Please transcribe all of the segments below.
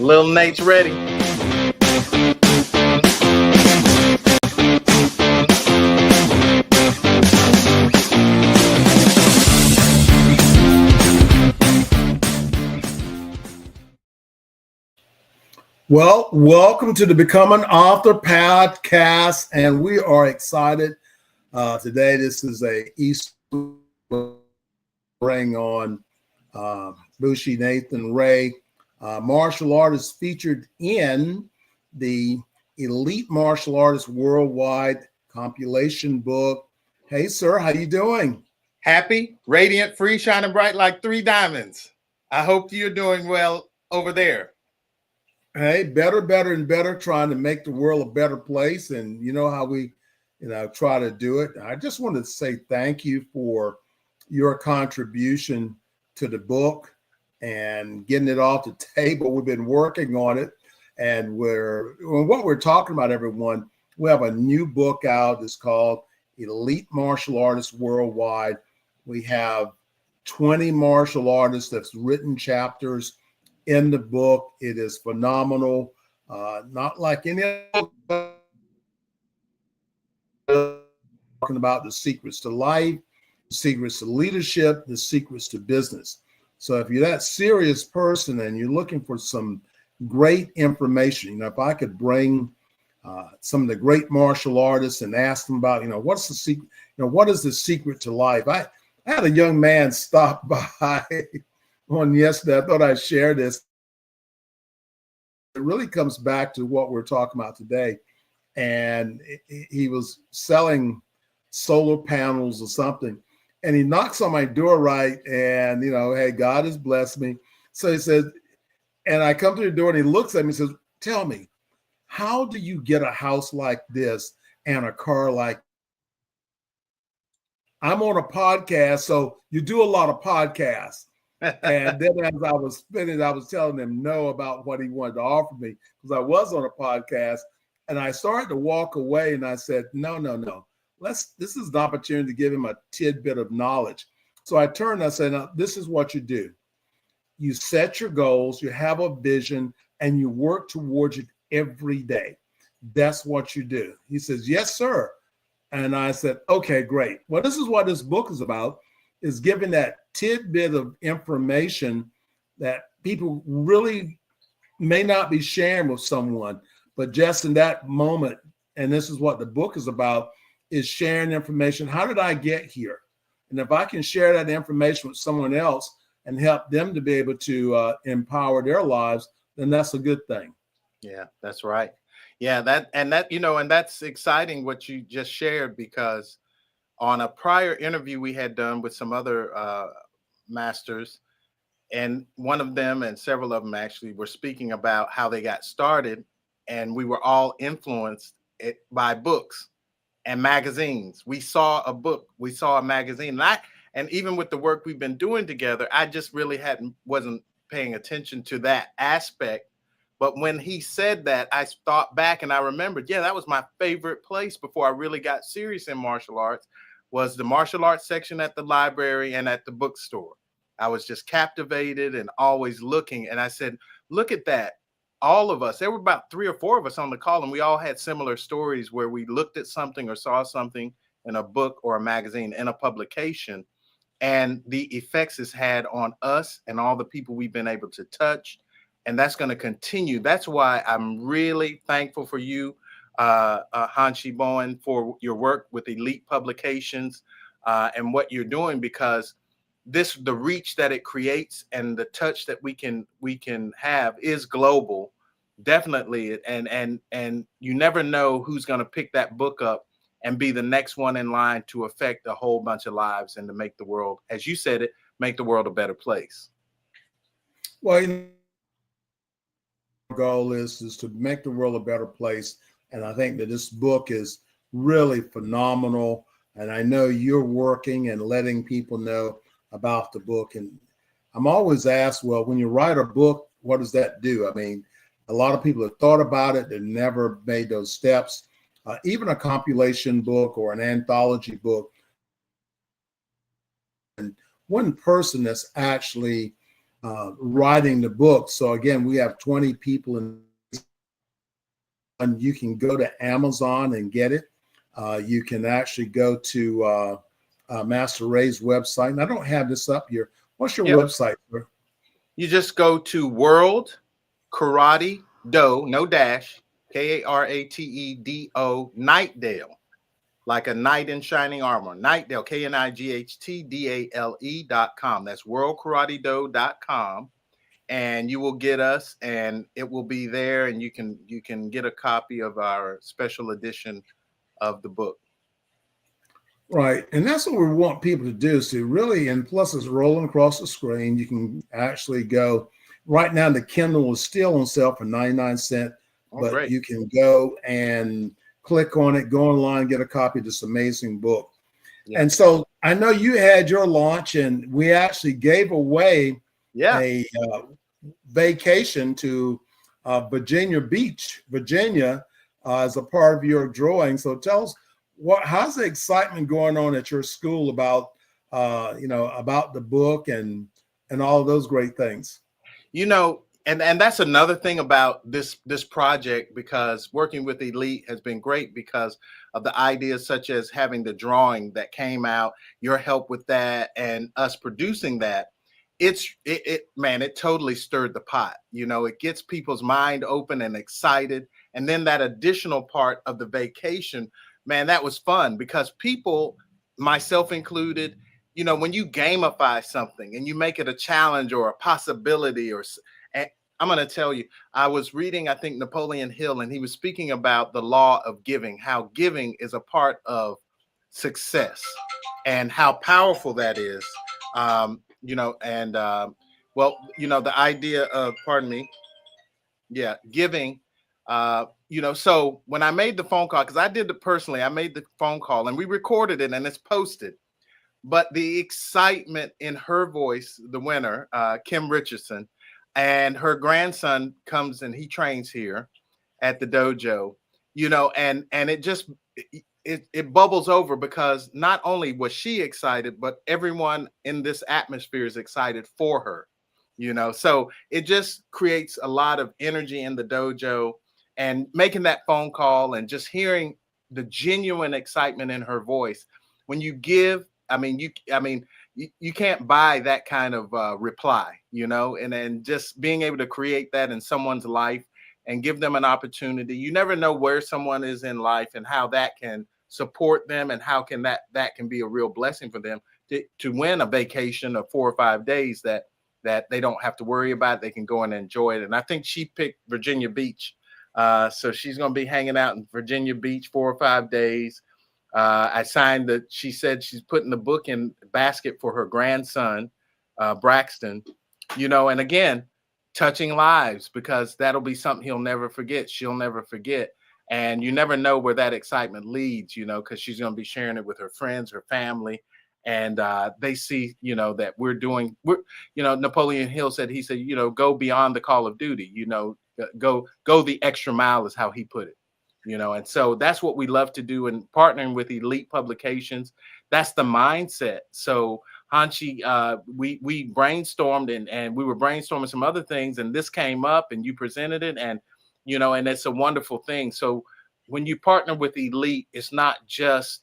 Lil Nate's ready. Well, welcome to the Become an Author podcast, and we are excited today. This is a Easter bring on Bushi Nathan Ray, martial artist featured in the Elite Martial Artists Worldwide compilation book. Hey, sir, how you doing? Happy, radiant, free, shining bright like three diamonds. I hope you're doing well over there. Hey, better, and better, trying to make the world a better place. And you know how we, try to do it. I just wanted to say thank you for your contribution to the book and getting it off the table. We've been working on it. And what we're talking about, everyone, we have a new book out. It's called Elite Martial Artists Worldwide. We have 20 martial artists that's written chapters in the book. It is phenomenal. Not like any other, talking about the secrets to life, the secrets to leadership, the secrets to business. So if you're that serious person and you're looking for some great information, if I could bring some of the great martial artists and ask them about, what's the secret, what is the secret to life? I had a young man stop by on yesterday. I thought I'd share this. It really comes back to what we're talking about today. And he was selling solar panels or something. And he knocks on my door, right? And, hey, God has blessed me. So he says, and I come to the door and he looks at me and says, tell me, how do you get a house like this and a car like this? I'm on a podcast, so you do a lot of podcasts. And then as I was finished, I was telling him no about what he wanted to offer me because I was on a podcast. And I started to walk away and I said, no. This is an opportunity to give him a tidbit of knowledge. So I turned and I said, now, this is what you do. You set your goals, you have a vision, and you work towards it every day. That's what you do. He says, yes, sir. And I said, okay, great. Well, this is what this book is about, is giving that tidbit of information that people really may not be sharing with someone, but just in that moment, and this is what the book is about, is sharing information. How did I get here? And if I can share that information with someone else and help them to be able to empower their lives, then that's a good thing. Yeah, that's right. Yeah, that's exciting what you just shared, because on a prior interview we had done with some other masters, and one of them and several of them actually were speaking about how they got started, and we were all influenced by books and magazines. We saw a book, we saw a magazine, and even with the work we've been doing together, I just really wasn't paying attention to that aspect. But when he said that, I thought back and I remembered, yeah, that was my favorite place before I really got serious in martial arts, was the martial arts section at the library and at the bookstore. I was just captivated and always looking. And I said, look at that. All of us, there were about 3 or 4 of us on the call, and we all had similar stories where we looked at something or saw something in a book or a magazine, in a publication, and the effects it's had on us and all the people we've been able to touch. And that's going to continue. That's why I'm really thankful for you, Hanshi Bowen, for your work with Elite Publications and what you're doing, because the reach that it creates and the touch that we can have is global, definitely. And you never know who's going to pick that book up and be the next one in line to affect a whole bunch of lives and to make the world, as you said it, make the world a better place. Well, goal is to make the world a better place. And I think that this book is really phenomenal. And I know you're working and letting people know about the book. And I'm always asked, well, when you write a book, what does that do? I mean, a lot of people have thought about it and never made those steps. Even a compilation book or an anthology book. And one person that's actually writing the book. So again, we have 20 people and you can go to Amazon and get it. You can actually go to Master Ray's website. And I don't have this up here. What's your website, sir? You just go to World Karate Do, no dash, KARATEDO, Nightdale, like a knight in shining armor. Nightdale, KNIGHTDALE.com. That's worldkaratedo.com. And you will get us, and it will be there, and you can get a copy of our special edition of the book. Right. And that's what we want people to do. So really, and plus it's rolling across the screen. You can actually go right now. The Kindle is still on sale for 99 cents, but great. You can go and click on it, go online, get a copy of this amazing book. Yeah. And so I know you had your launch, and we actually gave away a vacation to Virginia Beach, Virginia, as a part of your drawing. So tell us, how's the excitement going on at your school about about the book and all of those great things? And that's another thing about this project, because working with Elite has been great because of the ideas such as having the drawing that came out, your help with that, and us producing that. It totally stirred the pot. It gets people's mind open and excited. And then that additional part of the vacation, man, that was fun because people, myself included, when you gamify something and you make it a challenge or a possibility, and I'm going to tell you, I was reading, I think, Napoleon Hill, and he was speaking about the law of giving, how giving is a part of success and how powerful that is. The idea of, giving, so when I made the phone call, because I did it personally, I made the phone call and we recorded it and it's posted. But the excitement in her voice, the winner, Kim Richardson, and her grandson comes and he trains here at the dojo, and it just, it bubbles over because not only was she excited, but everyone in this atmosphere is excited for her, so it just creates a lot of energy in the dojo. And making that phone call and just hearing the genuine excitement in her voice when you give, you can't buy that kind of reply, and then just being able to create that in someone's life and give them an opportunity. You never know where someone is in life and how that can support them and how can that can be a real blessing for them to win a vacation of 4 or 5 days that they don't have to worry about. They can go and enjoy it. And I think she picked Virginia Beach. So she's going to be hanging out in Virginia Beach 4 or 5 days. She said she's putting the book in the basket for her grandson, Braxton, and again, touching lives, because that'll be something he'll never forget. She'll never forget. And you never know where that excitement leads, because she's going to be sharing it with her friends, her family. And they see, that we're Napoleon Hill said, go beyond the call of duty, go the extra mile is how he put it. And so that's what we love to do. And partnering with Elite Publications, that's the mindset. So Hanshi, we brainstormed and we were brainstorming some other things, and this came up and you presented it, and and it's a wonderful thing. So when you partner with Elite, it's not just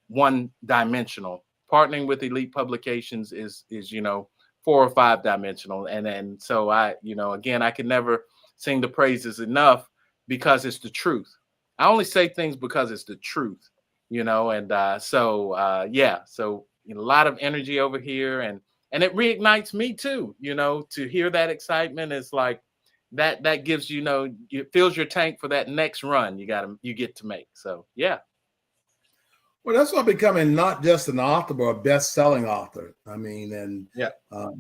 one dimensional. Partnering with Elite Publications is 4 or 5 dimensional. And so again, I could never sing the praises enough because it's the truth. I only say things because it's the truth, so a lot of energy over here, and it reignites me too, to hear that excitement is like that gives, it fills your tank for that next run you get to make. So, yeah. Well, that's why becoming not just an author, but a best-selling author.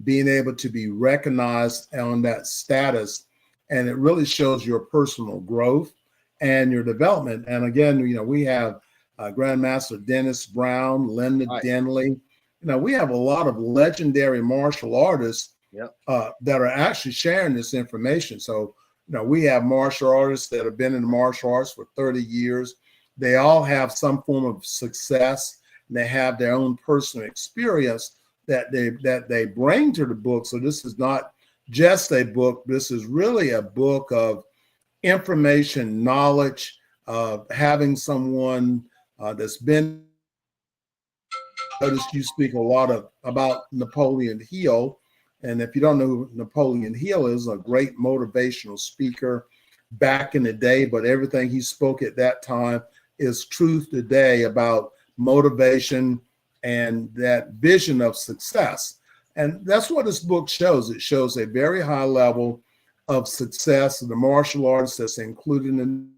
Being able to be recognized on that status, and it really shows your personal growth and your development. And again, we have Grandmaster Dennis Brown, Linda Denley. We have a lot of legendary martial artists that are actually sharing this information. So, we have martial artists that have been in martial arts for 30 years. They all have some form of success, and they have their own personal experience that they bring to the book. So this is not just a book. This is really a book of information, knowledge, having someone that's been. Notice you speak a lot about Napoleon Hill. And if you don't know who Napoleon Hill is, a great motivational speaker back in the day, but everything he spoke at that time is truth today about motivation and that vision of success. And that's what this book shows. It shows a very high level of success, the martial arts that's included in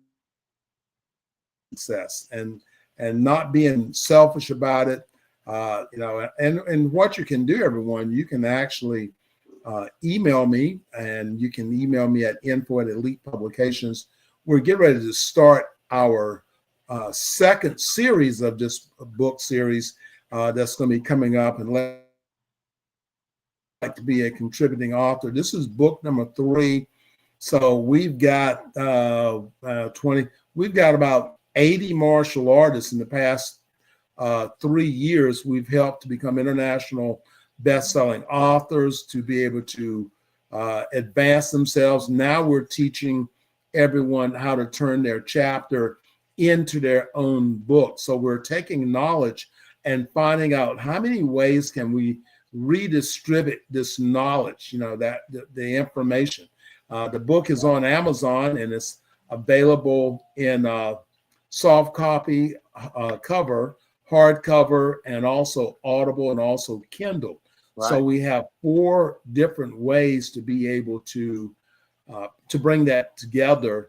success, and not being selfish about it. And what you can do, everyone, you can actually email me, and you can email me at info@Elite Publications. We're getting ready to start our second series of this book series that's going to be coming up, and like to be a contributing author. This is book number 3. So we've got 20, we've got about 80 martial artists in the past 3 years. We've helped to become international best-selling authors, to be able to advance themselves. Now we're teaching everyone how to turn their chapter into their own book. So we're taking knowledge and finding out how many ways can we redistribute this knowledge, that the information. The book is on Amazon, and it's available in soft copy, cover, hardcover, and also Audible, and also Kindle. Right. So we have 4 different ways to be able to bring that together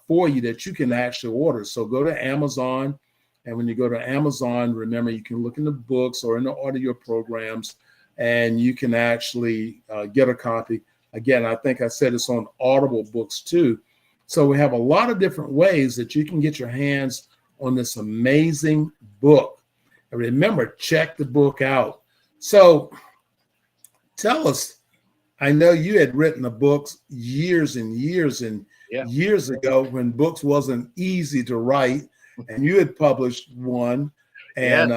for you, that you can actually order. So go to Amazon, and when you go to Amazon, remember, you can look in the books or in the audio programs, and you can actually get a copy. Again, I think I said it's on Audible books too. So we have a lot of different ways that you can get your hands on this amazing book. And remember, check the book out. So tell us, I know you had written a book years and years and years ago, when books wasn't easy to write, and you had published one. And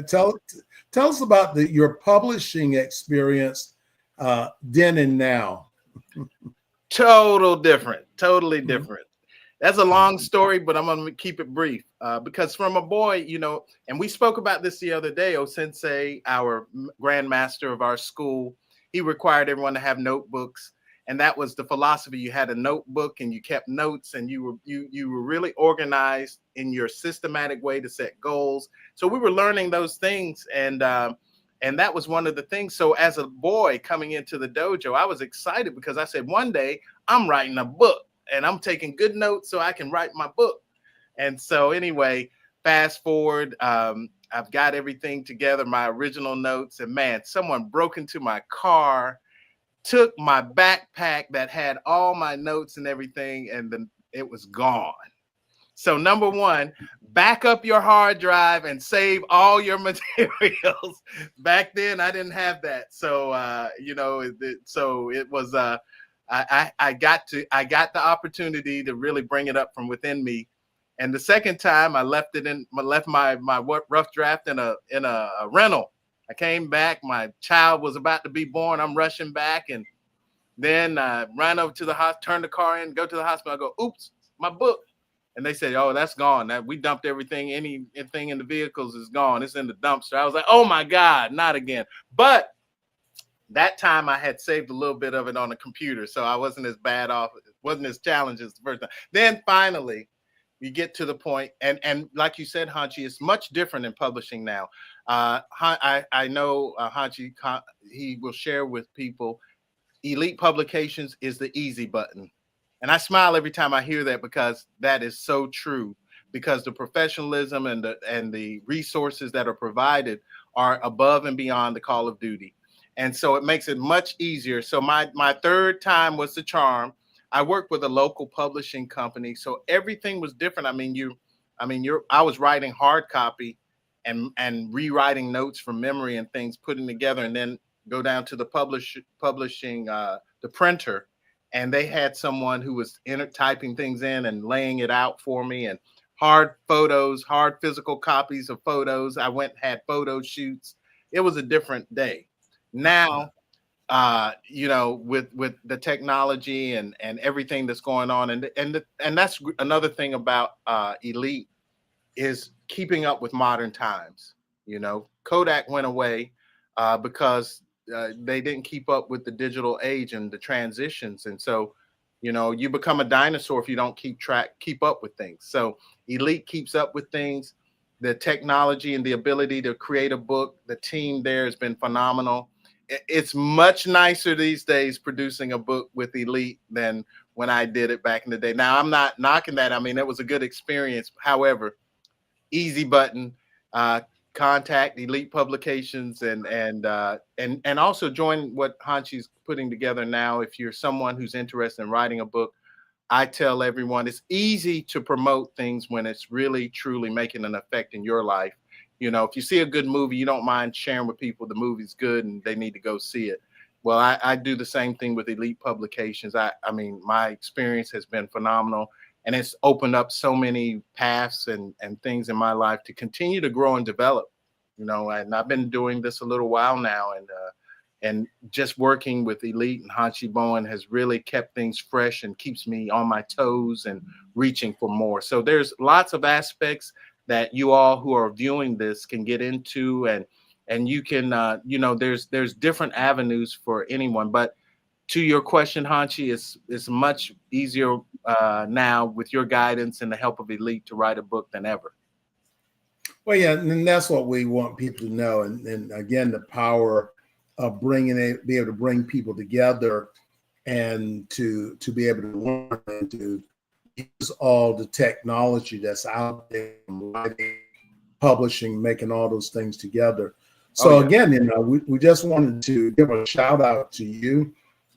tell us about your publishing experience then and now. Totally different. That's a long story, but I'm going to keep it brief because from a boy, and we spoke about this the other day, Sensei, our grandmaster of our school, he required everyone to have notebooks. And that was the philosophy. You had a notebook and you kept notes, and you were really organized in your systematic way to set goals. So we were learning those things, and that was one of the things. So as a boy coming into the dojo, I was excited because I said, one day I'm writing a book, and I'm taking good notes so I can write my book. And so anyway, fast forward, I've got everything together, my original notes, and man, someone broke into my car, took my backpack that had all my notes and everything, and then it was gone. So number one, back up your hard drive and save all your materials. Back then, I didn't have that. So, so it was, I got the opportunity to really bring it up from within me. And the second time I left my rough draft in a rental. I came back, my child was about to be born. I'm rushing back, and then ran over to the hospital, turn the car in, go to the hospital. I go, oops, my book. And they said, oh, that's gone. We dumped everything. Anything in the vehicles is gone. It's in the dumpster. I was like, oh my God, not again. But that time I had saved a little bit of it on the computer, so I wasn't as bad off. It wasn't as challenging as the first time. Then finally, you get to the point, and like you said, Hanchi, it's much different in publishing now. I know Hanchi, he will share with people, Elite Publications is the easy button. And I smile every time I hear that, because that is so true, because the professionalism and the resources that are provided are above and beyond the call of duty. And so it makes it much easier. So my third time was the charm. I worked with a local publishing company, so everything was different. I was writing hard copy and rewriting notes from memory and things, putting together, and then go down to the publishing, the printer, and they had someone who was typing things in and laying it out for me, and hard photos, hard physical copies of photos. I went and had photo shoots. It was a different day. Now with the technology and everything that's going on, and that's another thing about Elite is keeping up with modern times. Kodak went away because they didn't keep up with the digital age and the transitions, and so you become a dinosaur if you don't keep up with things. So Elite keeps up with things. The technology and the ability to create a book, the team there has been phenomenal. It's much nicer these days producing a book with Elite than when I did it back in the day. Now, I'm not knocking that. I mean, it was a good experience. However, easy button, uh, contact Elite Publications, and also join what Hanchi's putting together now. If you're someone who's interested in writing a book, I tell everyone it's easy to promote things when it's really truly making an effect in your life. If you see a good movie, you don't mind sharing with people the movie's good and they need to go see it. Well, I do the same thing with Elite Publications. I mean, my experience has been phenomenal, and it's opened up so many paths and things in my life to continue to grow and develop. And I've been doing this a little while now, and just working with Elite and Hanchi Bowen has really kept things fresh and keeps me on my toes and reaching for more. So there's lots of aspects that you all who are viewing this can get into, and you can there's different avenues for anyone. But to your question, Hanchi, it's much easier now with your guidance and the help of Elite to write a book than ever. Well, yeah, and that's what we want people to know. And again, the power of be able to bring people together and to be able to learn and to use all the technology that's out there, writing, publishing, making all those things together. So again, we just wanted to give a shout out to you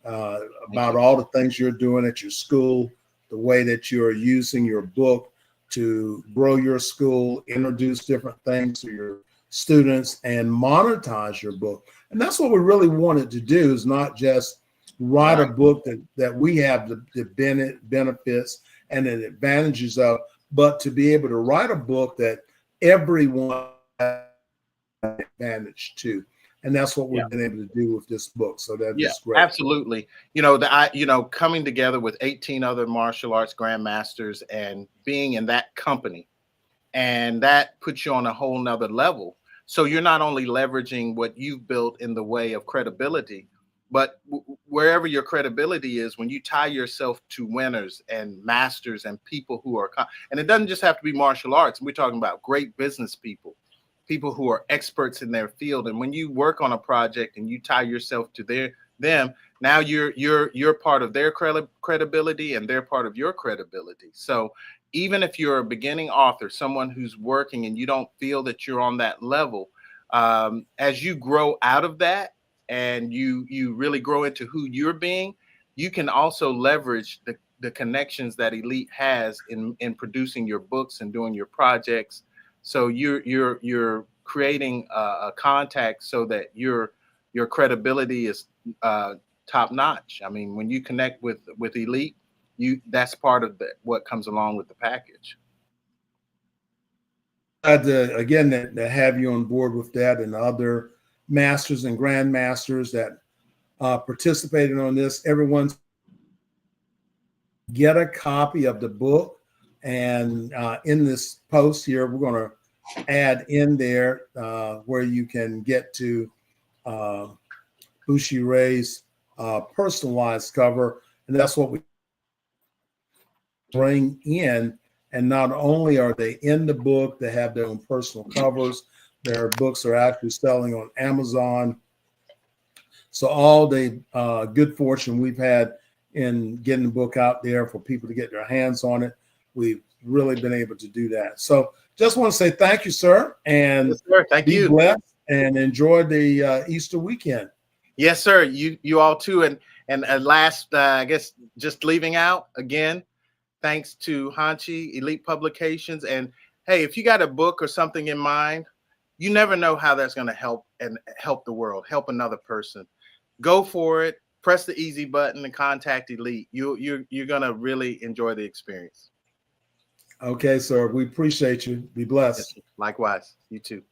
about all the things you're doing at your school, the way that you're using your book to grow your school, introduce different things to your students, and monetize your book. And that's what we really wanted to do, is not just write a book that we have the benefits and the advantages of, but to be able to write a book that everyone has an advantage to. And that's what we've been able to do with this book. So that's great. Absolutely. Coming together with 18 other martial arts grandmasters and being in that company, and that puts you on a whole nother level. So you're not only leveraging what you've built in the way of credibility, but wherever your credibility is, when you tie yourself to winners and masters and people who are, and it doesn't just have to be martial arts. We're talking about great business people who are experts in their field. And when you work on a project and you tie yourself to them, now you're part of their credibility and they're part of your credibility. So even if you're a beginning author, someone who's working and you don't feel that you're on that level, as you grow out of that and you really grow into who you're being, you can also leverage the connections that Elite has in producing your books and doing your projects. So you're creating a contact so that your credibility is top notch. I mean, when you connect with Elite, that's part of what comes along with the package. Again, to have you on board with that, and other masters and grandmasters that participated on this. Everyone get a copy of the book, and in this post here, we're going to add in there where you can get to Bushi Ray's personalized cover, and that's what we bring in. And not only are they in the book, they have their own personal covers. Their books are actually selling on Amazon. So all the good fortune we've had in getting the book out there for people to get their hands on it, we've really been able to do that. So just want to say thank you, sir. And yes, sir. Thank you. Be blessed and enjoy the Easter weekend. Yes, sir. You all too. And last, I guess, just leaving out again, thanks to Hanchi, Elite Publications. And hey, if you got a book or something in mind, you never know how that's going to help the world, help another person. Go for it. Press the easy button and contact Elite. You're going to really enjoy the experience. Okay, sir. We appreciate you. Be blessed. Yes, likewise. You too.